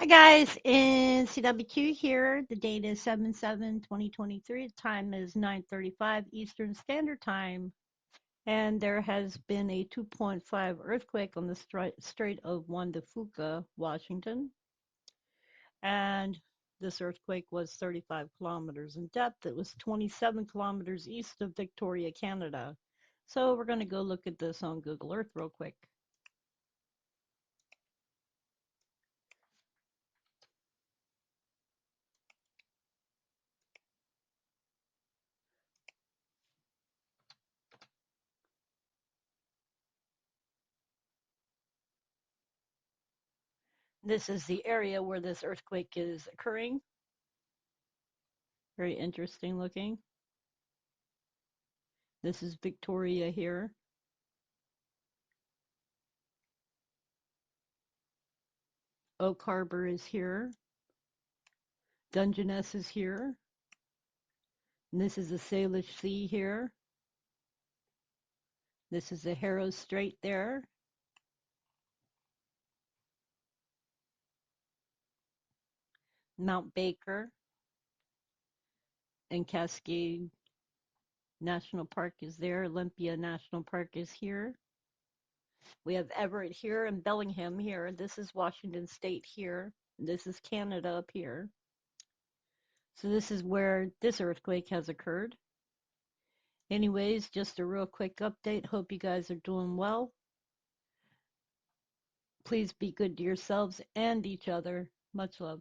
Hi guys, NCWQ here. The date is 7/7/2023. The time is 9:35 Eastern Standard Time. And there has been a 2.5 earthquake on the Strait of Juan De Fuca, Washington. And this earthquake was 35 kilometers in depth. It was 27 kilometers east of Victoria, Canada. So we're going to go look at this on Google Earth real quick. This is the area where this earthquake is occurring. Very interesting looking. This is Victoria here. Oak Harbor is here. Dungeness is here. And this is the Salish Sea here. This is the Harrow Strait there. Mount Baker and Cascade National Park is there. Olympia National Park is here. We have Everett here and Bellingham here. This is Washington State here. This is Canada up here. So this is where this earthquake has occurred. Anyways, just a real quick update. Hope you guys are doing well. Please be good to yourselves and each other. Much love.